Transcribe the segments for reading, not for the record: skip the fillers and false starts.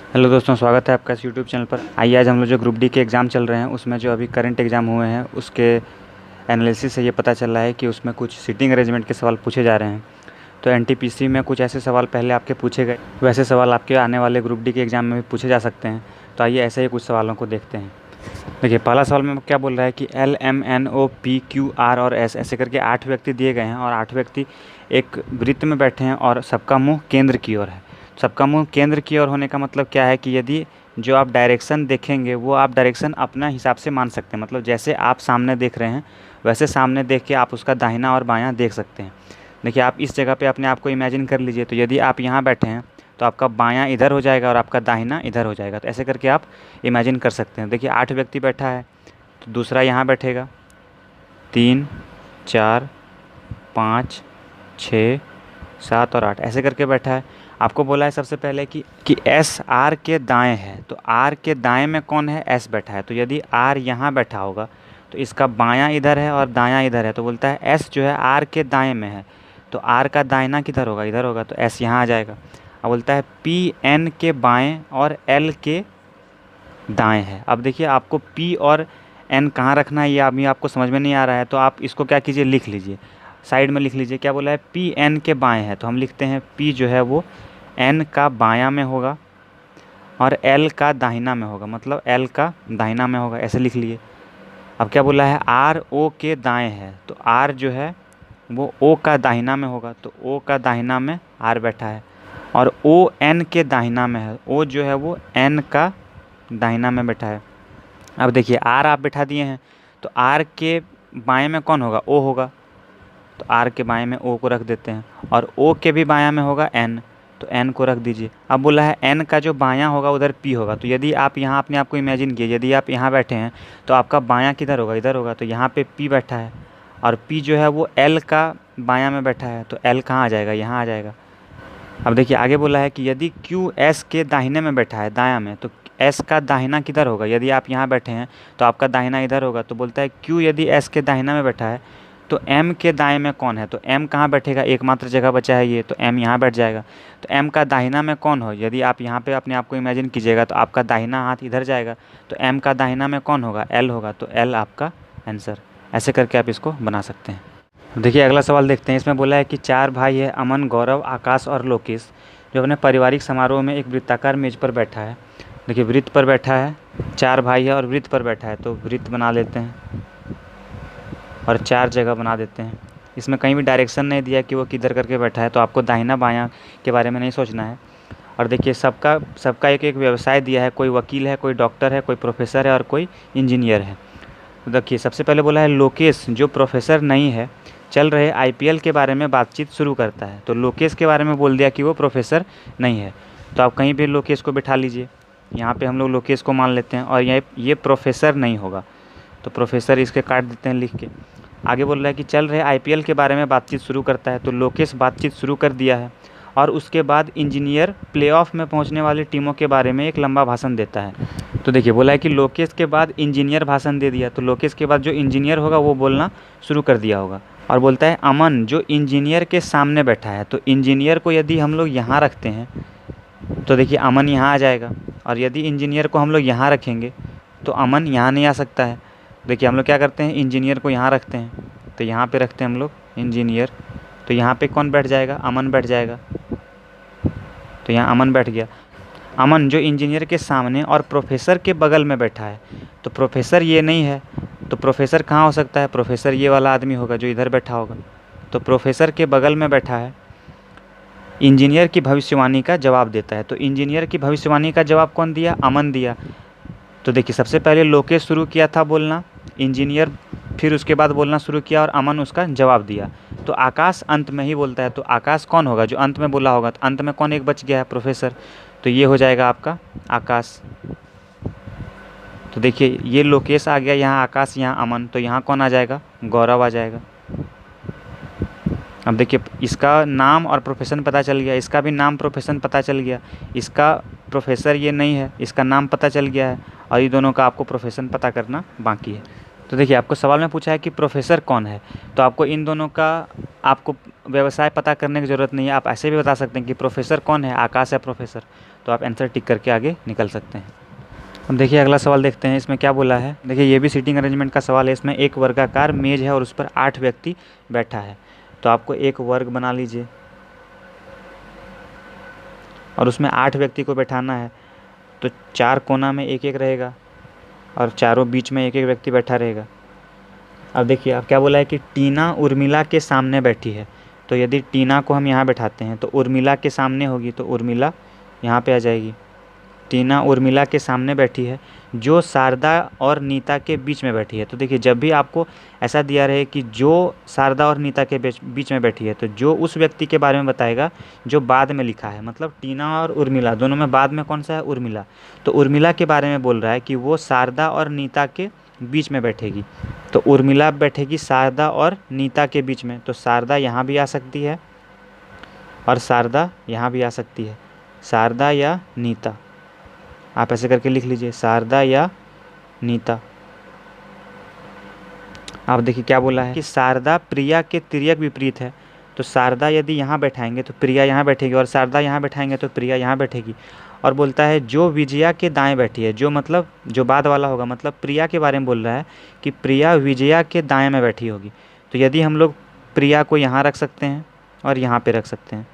Hello दोस्तों, स्वागत है आपका इस यूट्यूब चैनल पर। आइए आज हम लोग जो ग्रुप डी के एग्ज़ाम चल रहे हैं उसमें जो अभी करंट एग्ज़ाम हुए हैं उसके एनालिसिस से ये पता चल रहा है कि उसमें कुछ सीटिंग अरेंजमेंट के सवाल पूछे जा रहे हैं। तो एनटीपीसी में कुछ ऐसे सवाल पहले आपके पूछे गए, वैसे सवाल आपके आने वाले ग्रुप डी के एग्ज़ाम में भी पूछे जा सकते हैं। तो आइए ऐसे ही कुछ सवालों को देखते हैं। देखिए, पहला सवाल में क्या बोल रहा है कि LMNOPQR और S ऐसे करके 8 व्यक्ति दिए गए हैं और 8 व्यक्ति एक वृत्त में बैठे हैं और सबका मुँह केंद्र की ओर है। सबका मुँह केंद्र की ओर होने का मतलब क्या है कि यदि जो आप डायरेक्शन देखेंगे वो आप डायरेक्शन अपना हिसाब से मान सकते हैं। मतलब जैसे आप सामने देख रहे हैं वैसे सामने देख के आप उसका दाहिना और बायां देख सकते हैं। देखिए, आप इस जगह पे अपने आप को इमेजिन कर लीजिए। तो यदि आप यहाँ बैठे हैं तो आपका बायां इधर हो जाएगा और आपका दाहिना इधर हो जाएगा। तो ऐसे करके आप इमेजिन कर सकते हैं। देखिए, 8 व्यक्ति बैठा है तो दूसरा यहाँ बैठेगा, 3, 4, 5, 6, 7 और 8 ऐसे करके बैठा है। आपको बोला है सबसे पहले कि एस आर के दाएं है। तो आर के दाएं में कौन है? एस बैठा है। तो यदि आर यहाँ बैठा होगा तो इसका बायां इधर है और दायां इधर है। तो बोलता है एस जो है आर के दाएं में है, तो आर का दाहिना किधर होगा? इधर होगा। तो एस यहाँ आ जाएगा। अब बोलता है पी एन के बाएं और एल के दाएं है। अब देखिए, आपको पी और एन कहाँ रखना है ये अभी आपको समझ में नहीं आ रहा है, तो आप इसको क्या कीजिए, लिख लीजिए, साइड में लिख लीजिए। क्या बोला है? पी एन के बाएं है। तो हम लिखते हैं पी जो है वो एन का बायां में होगा और एल का दाहिना में होगा, मतलब एल का दाहिना में होगा। ऐसे लिख लिए। अब क्या बोला है? आर ओ के दाएं है। तो आर जो है वो ओ का दाहिना में होगा। तो ओ का दाहिना में आर बैठा है और ओ एन के दाहिना में है। ओ जो है वो एन का दाहिना में बैठा है। अब देखिए, आर आप बैठा दिए हैं तो आर के बाएं में कौन होगा? ओ होगा। तो आर के बाएं में ओ को रख देते हैं और ओ के भी बायां में होगा एन, तो एन को रख दीजिए। अब बोला है एन का जो बायां होगा उधर पी होगा। तो यदि आप यहाँ अपने आप को इमेजिन किए, यदि आप यहाँ बैठे हैं तो आपका बायां किधर होगा? इधर होगा। तो यहाँ पे पी बैठा है और पी जो है वो एल का बायां में बैठा है। तो एल कहाँ आ जाएगा? यहाँ आ जाएगा। अब देखिए, आगे बोला है कि यदि क्यू एस के दाहिने में बैठा है, दायां में, तो एस का दाहिना किधर होगा? यदि आप यहाँ बैठे हैं तो आपका दाहिना इधर होगा। तो बोलता है क्यू यदि एस के दाहिना में बैठा है तो एम के दाएं में कौन है? तो एम कहाँ बैठेगा? एकमात्र जगह बचा है ये, तो एम यहाँ बैठ जाएगा। तो एम का दाहिना में कौन हो? यदि आप यहाँ पे अपने आप को इमेजिन कीजिएगा तो आपका दाहिना हाथ इधर जाएगा। तो एम का दाहिना में कौन होगा? एल होगा। तो एल आपका आंसर। ऐसे करके आप इसको बना सकते हैं। देखिए, अगला सवाल देखते हैं। इसमें बोला है कि 4 भाई है, अमन, गौरव, आकाश और लोकेश, जो अपने पारिवारिक समारोह में एक वृत्ताकार मेज पर बैठा है। देखिए, वृत्त पर बैठा है, 4 भाई है और वृत्त पर बैठा है। तो वृत्त बना लेते हैं और 4 जगह बना देते हैं। इसमें कहीं भी डायरेक्शन नहीं दिया कि वो किधर करके बैठा है, तो आपको दाहिना बायां के बारे में नहीं सोचना है। और देखिए, सबका एक एक व्यवसाय दिया है। कोई वकील है, कोई डॉक्टर है, कोई प्रोफेसर है और कोई इंजीनियर है। तो देखिए, सबसे पहले बोला है लोकेश जो प्रोफेसर नहीं है चल रहे IPL के बारे में बातचीत शुरू करता है। तो लोकेश के बारे में बोल दिया कि वो प्रोफेसर नहीं है। तो आप कहीं भी लोकेश को बिठा लीजिए। यहाँ पे हम लोग लोकेश को मान लेते हैं और ये प्रोफेसर नहीं होगा। तो प्रोफेसर इसके काट देते हैं लिख के। आगे बोल रहा है कि चल रहे IPL के बारे में बातचीत शुरू करता है। तो लोकेश बातचीत शुरू कर दिया है और उसके बाद इंजीनियर प्लेऑफ में पहुंचने वाली टीमों के बारे में एक लंबा भाषण देता है। तो देखिए, बोला है कि लोकेश के बाद इंजीनियर भाषण दे दिया। तो लोकेश के बाद जो इंजीनियर होगा वो बोलना शुरू कर दिया होगा। और बोलता है अमन जो इंजीनियर के सामने बैठा है। तो इंजीनियर को यदि हम लोग यहाँ रखते हैं तो देखिए अमन यहाँ आ जाएगा, और यदि इंजीनियर को हम लोग यहाँ रखेंगे तो अमन यहाँ नहीं आ सकता है। देखिए, हम लोग क्या करते हैं, इंजीनियर को यहाँ रखते हैं। तो यहाँ पे रखते हैं हम लोग इंजीनियर। तो यहाँ पे कौन बैठ जाएगा? अमन बैठ जाएगा। तो यहाँ अमन बैठ गया। अमन जो इंजीनियर के सामने और प्रोफेसर के बगल में बैठा है। तो प्रोफेसर ये नहीं है, तो प्रोफेसर कहाँ हो सकता है? प्रोफेसर ये वाला आदमी होगा जो इधर बैठा होगा। तो प्रोफेसर के बगल में बैठा है, इंजीनियर की भविष्यवाणी का जवाब देता है। तो इंजीनियर की भविष्यवाणी का जवाब कौन दिया? अमन दिया। तो देखिए, सबसे पहले लोकेश शुरू किया था बोलना, इंजीनियर फिर उसके बाद बोलना शुरू किया और अमन उसका जवाब दिया। तो आकाश अंत में ही बोलता है। तो आकाश कौन होगा? जो अंत में बोला होगा। तो अंत में कौन एक बच गया है? प्रोफेसर। तो ये हो जाएगा आपका आकाश। तो देखिए, ये लोकेश आ गया, यहाँ आकाश, यहाँ अमन। तो यहाँ कौन आ जाएगा? गौरव आ जाएगा। अब देखिए, इसका नाम और प्रोफेशन पता चल गया, इसका भी नाम प्रोफेशन पता चल गया। इसका प्रोफेसर ये नहीं है, इसका नाम पता चल गया है, और ये दोनों का आपको प्रोफेशन पता करना बाकी है। तो देखिए, आपको सवाल में पूछा है कि प्रोफेसर कौन है, तो आपको इन दोनों का आपको व्यवसाय पता करने की ज़रूरत नहीं है। आप ऐसे भी बता सकते हैं कि प्रोफेसर कौन है? आकाश है प्रोफेसर। तो आप आंसर टिक करके आगे निकल सकते हैं। अब देखिए अगला सवाल देखते हैं, इसमें क्या बोला है। देखिए ये भी सीटिंग अरेंजमेंट का सवाल है। इसमें एक वर्गाकार मेज है और उस पर 8 व्यक्ति बैठा है। तो आपको एक वर्ग बना लीजिए और उसमें 8 व्यक्ति को बैठाना है। तो 4 कोना में एक एक रहेगा और चारों बीच में एक एक व्यक्ति बैठा रहेगा। अब देखिए अब क्या बोला है कि टीना उर्मिला के सामने बैठी है। तो यदि टीना को हम यहाँ बैठाते हैं तो उर्मिला के सामने होगी, तो उर्मिला यहाँ पे आ जाएगी। टीना उर्मिला के सामने बैठी है, जो शारदा और नीता के बीच में बैठी है। तो देखिए जब भी आपको ऐसा दिया रहे कि जो शारदा और नीता के बीच में बैठी है, तो जो उस व्यक्ति के बारे में बताएगा जो बाद में लिखा है। मतलब टीना और उर्मिला दोनों में बाद में कौन सा है, उर्मिला। तो उर्मिला के बारे में बोल रहा है कि वो शारदा और नीता के बीच में बैठेगी। तो उर्मिला बैठेगी शारदा और नीता के बीच में। तो शारदा यहाँ भी आ सकती है और शारदा यहाँ भी आ सकती है। शारदा या नीता, आप ऐसे करके लिख लीजिए, शारदा या नीता। आप देखिए क्या बोला है कि शारदा प्रिया के तिर्यक विपरीत है। तो शारदा यदि यहाँ बैठाएंगे तो प्रिया यहाँ बैठेगी, और शारदा यहाँ बैठाएंगे तो प्रिया यहाँ बैठेगी। और बोलता है जो विजया के दाएं बैठी है, जो मतलब जो बाद वाला होगा, मतलब प्रिया के बारे में बोल रहा है कि प्रिया विजया के दाएं में बैठी होगी। तो यदि हम लोग प्रिया को यहाँ रख सकते हैं और यहाँ पे रख सकते हैं,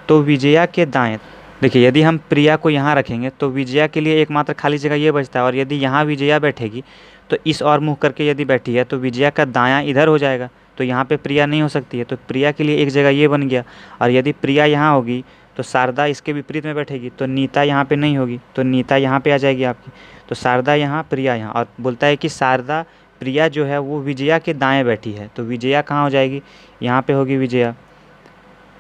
तो विजया के दाएं, देखिए यदि हम प्रिया को यहाँ रखेंगे तो विजया के लिए एकमात्र खाली जगह ये बचता है। और यदि यहाँ विजया बैठेगी तो इस और मुँह करके यदि बैठी है तो विजया का दायां इधर हो जाएगा, तो यहाँ पे प्रिया नहीं हो सकती है। तो प्रिया के लिए एक जगह ये बन गया। और यदि प्रिया यहाँ होगी तो शारदा इसके विपरीत में बैठेगी, तो नीता यहाँ पे नहीं होगी, तो नीता यहाँ पे आ जाएगी आपकी। तो शारदा यहाँ, प्रिया यहाँ। और बोलता है कि शारदा प्रिया जो है वो विजया के दाएँ बैठी है, तो विजया कहाँ हो जाएगी, यहाँ पर होगी विजया।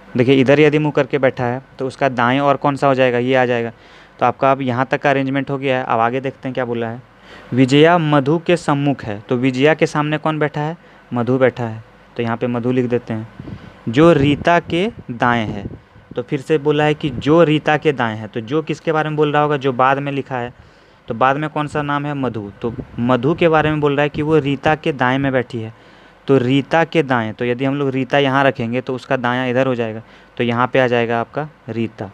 देखिए इधर यदि मुँह करके बैठा है तो उसका दाएं और कौन सा हो जाएगा, ये आ जाएगा। तो आपका अब यहाँ तक का अरेंजमेंट हो गया है। अब आगे देखते हैं क्या बोला है। विजया मधु के सम्मुख है। तो विजया के सामने कौन बैठा है, मधु बैठा है। तो यहाँ पे मधु लिख देते हैं। जो रीता के दाएं है, तो फिर से बोला है कि जो रीता के दाएं है। तो जो किसके बारे में बोल रहा होगा, जो बाद में लिखा है। तो बाद में कौन सा नाम है, मधु। तो मधु के बारे में बोल रहा है कि वो रीता के दाएँ में बैठी है। तो रीता के दाएं, तो यदि हम लोग रीता यहाँ रखेंगे तो उसका दायां इधर हो जाएगा, तो यहाँ पे आ जाएगा आपका रीता।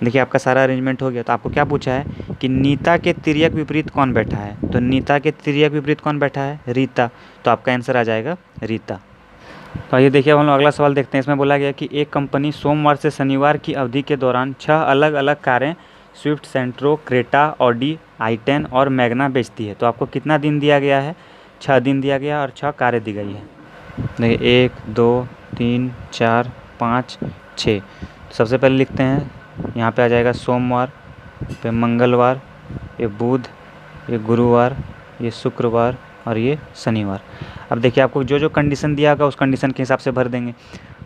देखिए आपका सारा अरेंजमेंट हो गया। तो आपको क्या पूछा है कि नीता के तिर्यक विपरीत कौन बैठा है। तो नीता के तिर्यक विपरीत कौन बैठा है, रीता। तो आपका आंसर आ जाएगा रीता। तो आइए देखिए हम लोग अगला सवाल देखते हैं। इसमें बोला गया कि एक कंपनी सोमवार से शनिवार की अवधि के दौरान 6 अलग अलग कारें स्विफ्ट, सेंट्रो, क्रेटा, ऑडी, i10 और मैग्ना बेचती है। तो आपको कितना दिन दिया गया है, 6 दिन दिया गया और 6 कारें दी गई है। देखिए 1 2 3 4 5 6। सबसे पहले लिखते हैं, यहाँ पे आ जाएगा सोमवार, पे मंगलवार, ये बुध, ये गुरुवार, ये शुक्रवार और ये शनिवार। अब देखिए आपको जो जो कंडीशन दिया होगा उस कंडीशन के हिसाब से भर देंगे।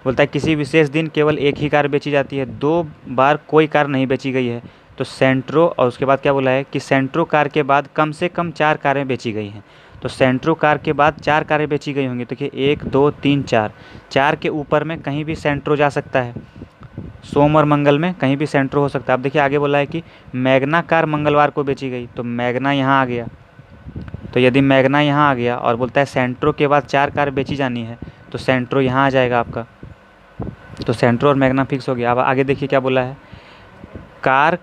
बोलता है किसी विशेष दिन केवल एक ही कार बेची जाती है, 2 बार कोई कार नहीं बेची गई है। तो सेंट्रो, और उसके बाद क्या बोला है कि सेंट्रो कार के बाद कम से कम 4 कारें बेची गई हैं। तो सेंट्रो कार के बाद 4 कारें बेची गई होंगी। देखिए 1 2 3 4, 4 के ऊपर में कहीं भी सेंट्रो जा सकता है। सोम और मंगल में कहीं भी सेंट्रो हो सकता है। अब देखिए आगे बोला है कि मैग्ना कार मंगलवार को बेची गई। तो मैग्ना यहाँ आ गया। तो यदि मैग्ना यहाँ आ गया और बोलता है सेंट्रो के बाद 4 कार बेची जानी है, तो सेंट्रो यहाँ आ जाएगा आपका। तो सेंट्रो और मैग्ना फिक्स हो गया। अब आगे देखिए क्या बोला है, कार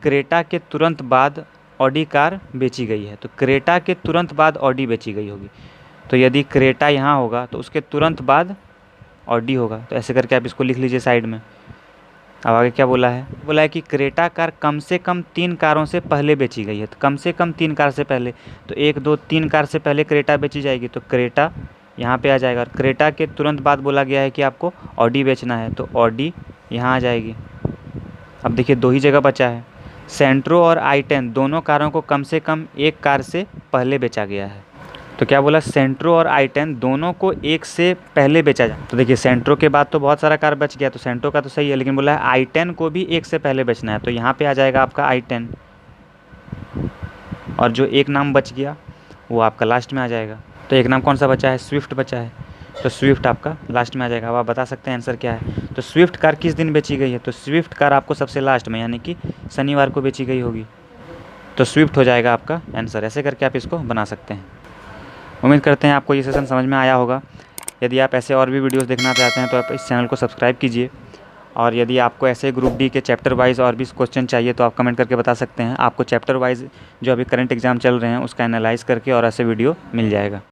क्रेटा के तुरंत बाद ऑडी कार बेची गई है। तो क्रेटा के तुरंत बाद ऑडी बेची गई होगी। तो यदि क्रेटा यहाँ होगा तो उसके तुरंत बाद ऑडी होगा। तो ऐसे करके आप इसको लिख लीजिए साइड में। अब आगे क्या बोला है, बोला है कि क्रेटा कार कम से कम 3 कारों से पहले बेची गई है। तो कम से कम 3 कार से पहले, तो 1 2 3 कार से पहले क्रेटा बेची जाएगी। तो क्रेटा यहाँ पे आ जाएगा। और क्रेटा के तुरंत बाद बोला गया है कि आपको ऑडी बेचना है, तो ऑडी यहाँ आ जाएगी। अब देखिए 2 ही जगह बचा है। सेंट्रो और i10 दोनों कारों को कम से कम 1 कार से पहले बेचा गया है। तो क्या बोला, सेंट्रो और i10 दोनों को 1 से पहले बेचा जाए। तो देखिए सेंट्रो के बाद तो बहुत सारा कार बच गया, तो सेंट्रो का तो सही है, लेकिन बोला है i10 को भी 1 से पहले बेचना है। तो यहाँ पे आ जाएगा आपका i10, और जो एक नाम बच गया वो आपका लास्ट में आ जाएगा। तो एक नाम कौन सा बचा है, स्विफ्ट बचा है, तो स्विफ्ट आपका लास्ट में आ जाएगा। अब आप बता सकते हैं आंसर क्या है। तो स्विफ्ट कार किस दिन बेची गई है, तो स्विफ्ट कार आपको सबसे लास्ट में यानी कि शनिवार को बेची गई होगी। तो स्विफ्ट हो जाएगा आपका आंसर। ऐसे करके आप इसको बना सकते हैं। उम्मीद करते हैं आपको ये सेशन समझ में आया होगा। यदि आप ऐसे और भी वीडियोस देखना चाहते हैं तो आप इस चैनल को सब्सक्राइब कीजिए और यदि आपको ऐसे ग्रुप डी के चैप्टर वाइज और भी क्वेश्चन चाहिए तो आप कमेंट करके बता सकते हैं। आपको चैप्टर वाइज जो अभी करंट एग्जाम चल रहे हैं उसका एनालाइज करके और ऐसे वीडियो मिल जाएगा।